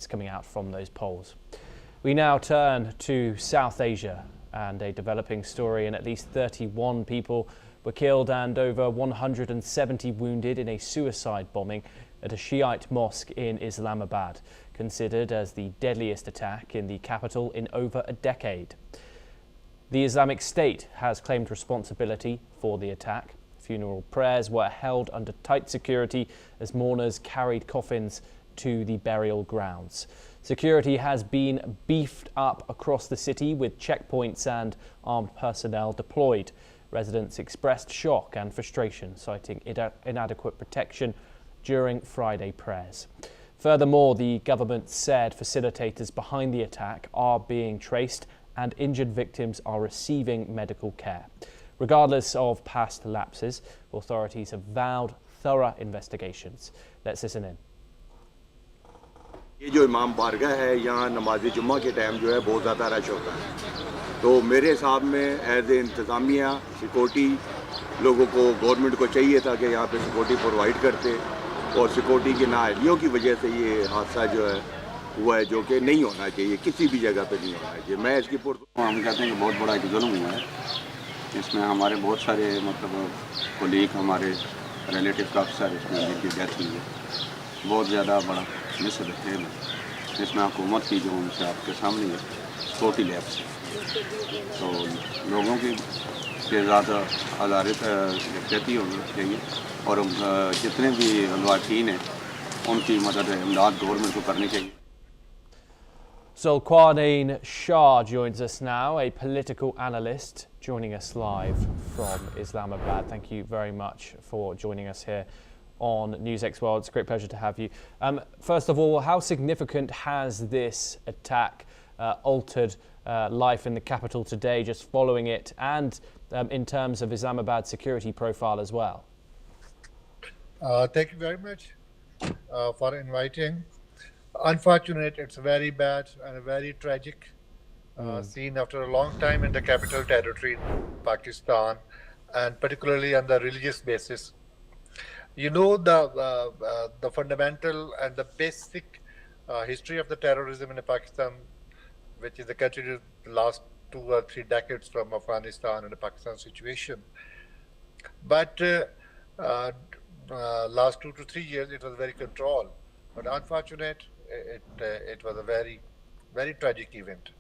updates coming out from those polls. We now turn to South Asia and a developing story, and at least 31 people were killed and over 170 wounded in a suicide bombing at a Shiite mosque in Islamabad, considered as the deadliest attack in the capital in over a decade. The Islamic State has claimed responsibility for the attack. Funeral prayers were held under tight security as mourners carried coffins to the burial grounds. Security has been beefed up across the city with checkpoints and armed personnel deployed. Residents expressed shock and frustration, citing inadequate protection during Friday prayers. Furthermore, the government said facilitators behind the attack are being traced and injured victims are receiving medical care. Regardless of past lapses, authorities have vowed thorough investigations. Let's listen in. ये जो imambargah है यहाँ नमाज जुम्मा के time जो है बहुत ज़्यादा रश होता है, तो मेरे हिसाब में एज ए इंतज़ामिया सिक्योरिटी लोगों को गवर्नमेंट को चाहिए था कि यहाँ पे सिक्योरिटी प्रोवाइड करते, और सिक्योरिटी की नाअहलियों की वजह से ये हादसा जो है हुआ है, जो कि नहीं होना चाहिए, किसी भी जगह पे नहीं होना चाहिए। मैं इसकी हम कहते हैं कि बहुत बड़ा एक जुल्म हुआ है। इसमें हमारे बहुत सारे मतलब कोलीग, हमारे रिलेटिव काफ़ी सारे इसमें जिनकी डेथ हुई है। बहुत ज़्यादा बड़ा मिसल है इसमें हुकूमत की जो उनसे आपके सामने है सिक्योरिटी लैब से, तो लोगों की ज़्यादा हज़ारे एहतियाती होनी चाहिए, और जितने भी लवाकीन हैं उनकी मदद इमदाद गवर्नमेंट को करनी चाहिए। Zulkarnain Shah joins us now, a political analyst, joining us live from Islamabad. Thank you very much for joining us here on NewsX World. It's a great pleasure to have you. First of all, how significant has this attack altered life in the capital today, just following it, and in terms of Islamabad's security profile as well? Thank you very much for inviting. Unfortunate, it's very bad and a very tragic scene after a long time in the capital territory, Pakistan, and particularly on the religious basis. You know, the fundamental and the basic history of the terrorism in Pakistan, which is the country the last 2 or 3 decades from Afghanistan and the Pakistan situation. But last 2 to 3 years, it was very controlled. But unfortunate, it was a very, very tragic event.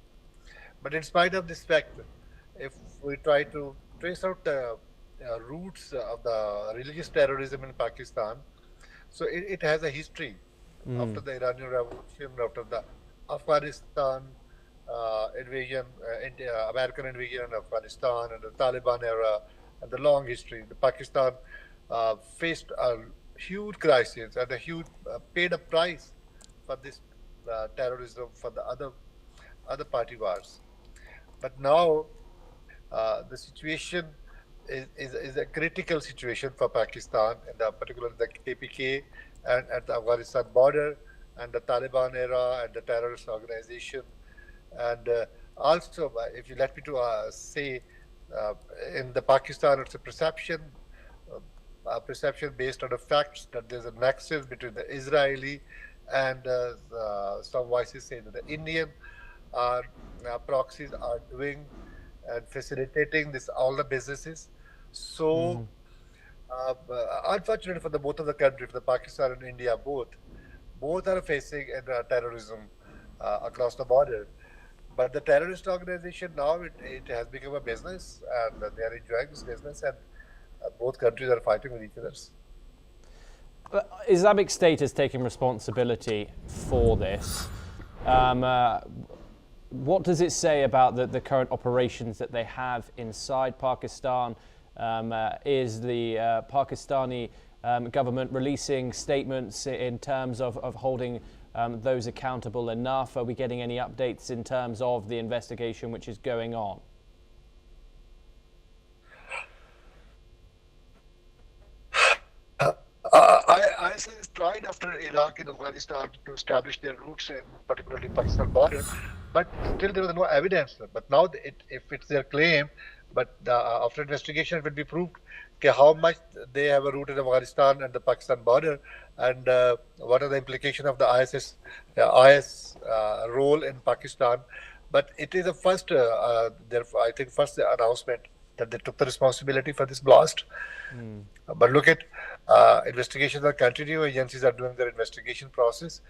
But in spite of this fact, if we try to trace out the roots of the religious terrorism in Pakistan, so it has a history after the Iranian Revolution, after the Afghanistan invasion, American invasion in Afghanistan, and the Taliban era, and the long history. The Pakistan faced a huge crisis and a huge paid a price for this terrorism, for the other party wars. But now the situation is a critical situation for Pakistan, and particularly the KPK and at the Afghanistan border, and the Taliban era, and the terrorist organization. And also, if you let me to say, in the Pakistan, it's a perception based on the facts that there's a nexus between the Israeli and some voices say that the Indian proxies are doing and facilitating all the businesses. So, unfortunately for the both of the countries, for the Pakistan and India, both are facing terrorism across the border. But the terrorist organization now it has become a business, and they are enjoying this business, and both countries are fighting with each other. Islamic State has taken responsibility for this. What does it say about the current operations that they have inside Pakistan? Is the Pakistani government releasing statements in terms of holding those accountable enough? Are we getting any updates in terms of the investigation which is going on? ISIL tried after Iraq and Afghanistan to establish their roots in particularly Pakistan border, but still there was no evidence. But now, if it's their claim, But after investigation, it will be proved how much they have a root in Afghanistan and the Pakistan border, and what are the implications of the IS role in Pakistan. But it is the first, I think, first announcement that they took the responsibility for this blast. But look at investigations are continuing. Agencies are doing their investigation process.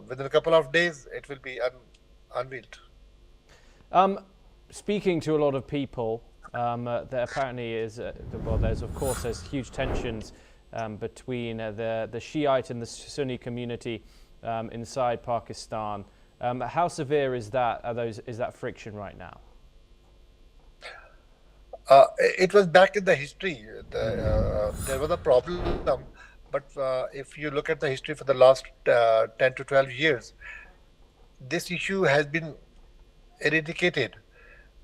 Within a couple of days, it will be unveiled. Speaking to a lot of people, there apparently is, well, there's huge tensions between the Shiite and the Sunni community inside Pakistan. How severe is that friction right now? It was back in the history. There was a problem, but if you look at the history for the last 10 to 12 years, this issue has been eradicated.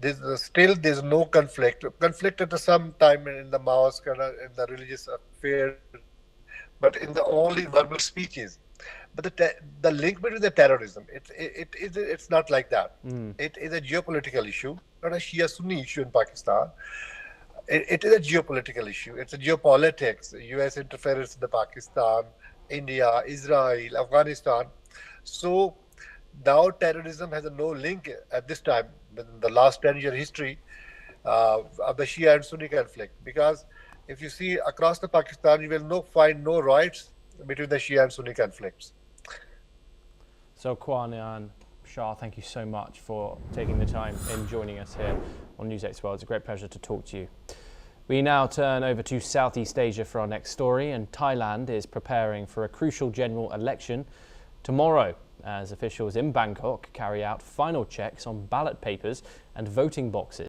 There's no conflict. Conflict at some time in the mosque and in the religious affairs, but in the only verbal speeches. But the link between the terrorism, it's not like that. It is a geopolitical issue, not a Shia Sunni issue in Pakistan. It is a geopolitical issue. It's a geopolitics. U.S. interference in the Pakistan, India, Israel, Afghanistan. So now terrorism has no link at this time in the last 10-year history of the Shia and Sunni conflict. Because if you see across the Pakistan, you will find no riots between the Shia and Sunni conflicts. So Kwan Shah, thank you so much for taking the time in joining us here on NewsX World. It's a great pleasure to talk to you. We now turn over to Southeast Asia for our next story, and Thailand is preparing for a crucial general election tomorrow as officials in Bangkok carry out final checks on ballot papers and voting boxes.